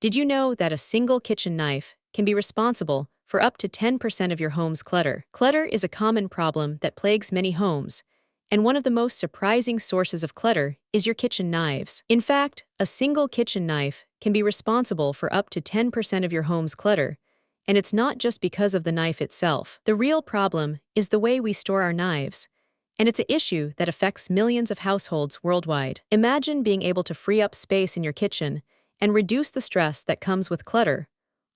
Did you know that a single kitchen knife can be responsible for up to 10% of your home's clutter? Clutter is a common problem that plagues many homes, and one of the most surprising sources of clutter is your kitchen knives. In fact, a single kitchen knife can be responsible for up to 10% of your home's clutter, and it's not just because of the knife itself. The real problem is the way we store our knives, and it's an issue that affects millions of households worldwide. Imagine being able to free up space in your kitchen and reduce the stress that comes with clutter,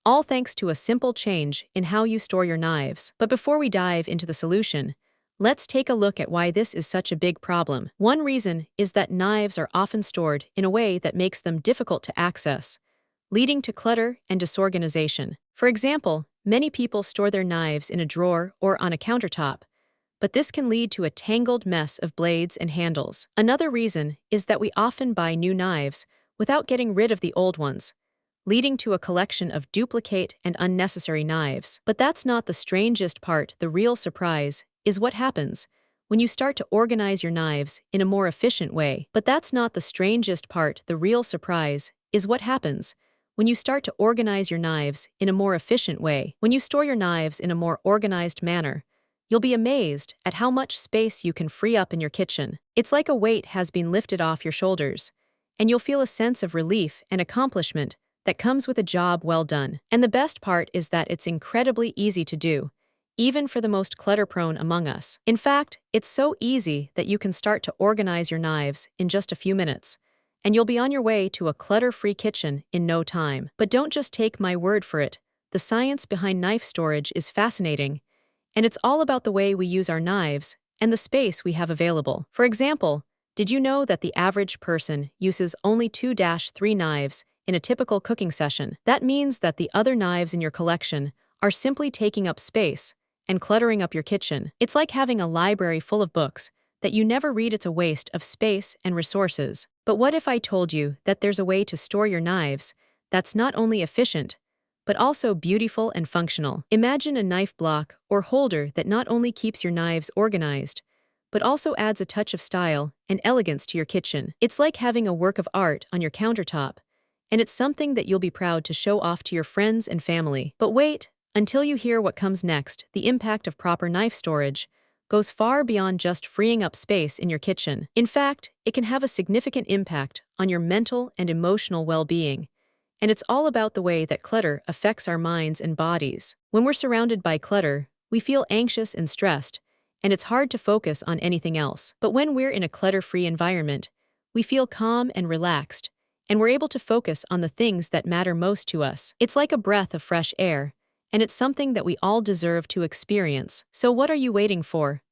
all thanks to a simple change in how you store your knives. But before we dive into the solution, let's take a look at why this is such a big problem. One reason is that knives are often stored in a way that makes them difficult to access, leading to clutter and disorganization. For example, many people store their knives in a drawer or on a countertop, but this can lead to a tangled mess of blades and handles. Another reason is that we often buy new knives without getting rid of the old ones, leading to a collection of duplicate and unnecessary knives. But that's not the strangest part. The real surprise is what happens when you start to organize your knives in a more efficient way. But that's not the strangest part. The real surprise is what happens when you start to organize your knives in a more efficient way. When you store your knives in a more organized manner, you'll be amazed at how much space you can free up in your kitchen. It's like a weight has been lifted off your shoulders, and you'll feel a sense of relief and accomplishment that comes with a job well done. And the best part is that it's incredibly easy to do, even for the most clutter-prone among us. In fact, it's so easy that you can start to organize your knives in just a few minutes, and you'll be on your way to a clutter-free kitchen in no time. But don't just take my word for it. The science behind knife storage is fascinating, and it's all about the way we use our knives and the space we have available. For example, did you know that the average person uses only 2-3 knives in a typical cooking session? That means that the other knives in your collection are simply taking up space and cluttering up your kitchen. It's like having a library full of books that you never read. It's a waste of space and resources. But what if I told you that there's a way to store your knives that's not only efficient, but also beautiful and functional? Imagine a knife block or holder that not only keeps your knives organized, but also adds a touch of style and elegance to your kitchen. It's like having a work of art on your countertop, and it's something that you'll be proud to show off to your friends and family. But wait, until you hear what comes next. The impact of proper knife storage goes far beyond just freeing up space in your kitchen. In fact, it can have a significant impact on your mental and emotional well-being, and it's all about the way that clutter affects our minds and bodies. When we're surrounded by clutter, we feel anxious and stressed, and it's hard to focus on anything else. But when we're in a clutter-free environment, we feel calm and relaxed, and we're able to focus on the things that matter most to us. It's like a breath of fresh air, and it's something that we all deserve to experience. So what are you waiting for?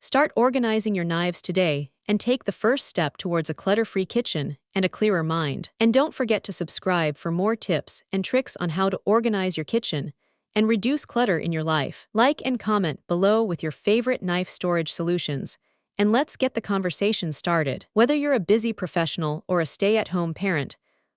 Start organizing your knives today and take the first step towards a clutter-free kitchen and a clearer mind. And don't forget to subscribe for more tips and tricks on how to organize your kitchen and reduce clutter in your life. Like and comment below with your favorite knife storage solutions, and let's get the conversation started. Whether you're a busy professional or a stay-at-home parent,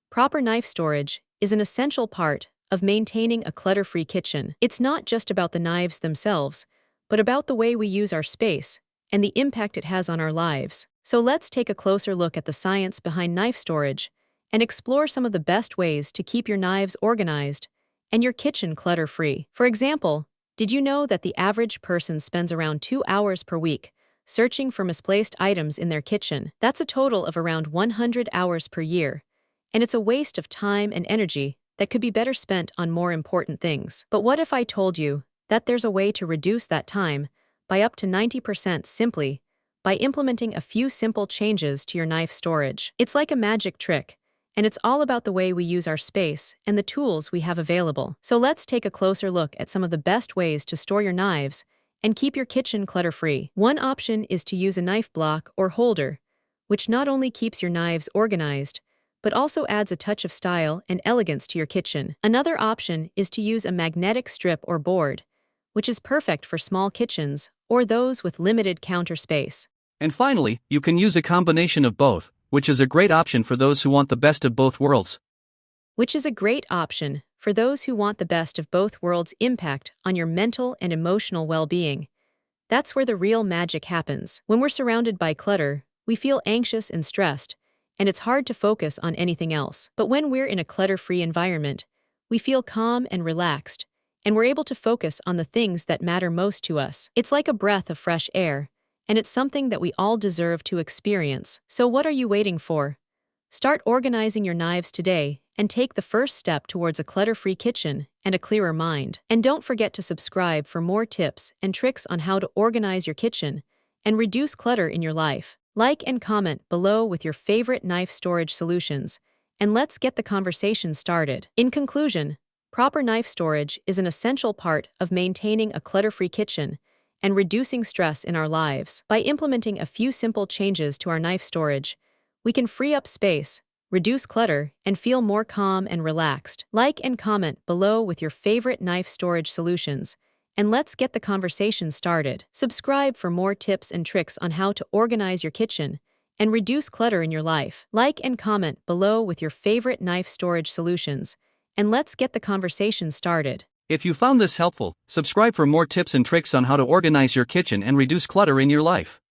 proper knife storage is an essential part of maintaining a clutter-free kitchen. It's not just about the knives themselves, but about the way we use our space and the impact it has on our lives. So let's take a closer look at the science behind knife storage and explore some of the best ways to keep your knives organized and your kitchen clutter-free. For example, did you know that the average person spends around 2 hours per week searching for misplaced items in their kitchen? That's a total of around 100 hours per year, and it's a waste of time and energy that could be better spent on more important things. But what if I told you that there's a way to reduce that time by up to 90% simply by implementing a few simple changes to your knife storage? It's like a magic trick, and it's all about the way we use our space and the tools we have available. So let's take a closer look at some of the best ways to store your knives and keep your kitchen clutter-free. One option is to use a knife block or holder, which not only keeps your knives organized, but also adds a touch of style and elegance to your kitchen. Another option is to use a magnetic strip or board, which is perfect for small kitchens or those with limited counter space. And finally, you can use a combination of both, which is a great option for those who want the best of both worlds. Impact on your mental and emotional well-being. That's where the real magic happens. When we're surrounded by clutter, we feel anxious and stressed, and it's hard to focus on anything else. But when we're in a clutter-free environment, we feel calm and relaxed, and we're able to focus on the things that matter most to us. It's like a breath of fresh air, and it's something that we all deserve to experience. So what are you waiting for? Start organizing your knives today and take the first step towards a clutter-free kitchen and a clearer mind. And don't forget to subscribe for more tips and tricks on how to organize your kitchen and reduce clutter in your life. Like and comment below with your favorite knife storage solutions, and let's get the conversation started. In conclusion, proper knife storage is an essential part of maintaining a clutter-free kitchen and reducing stress in our lives. By implementing a few simple changes to our knife storage, we can free up space, reduce clutter, and feel more calm and relaxed. Like and comment below with your favorite knife storage solutions, and let's get the conversation started. Subscribe for more tips and tricks on how to organize your kitchen and reduce clutter in your life. Like and comment below with your favorite knife storage solutions, and let's get the conversation started. If you found this helpful, subscribe for more tips and tricks on how to organize your kitchen and reduce clutter in your life.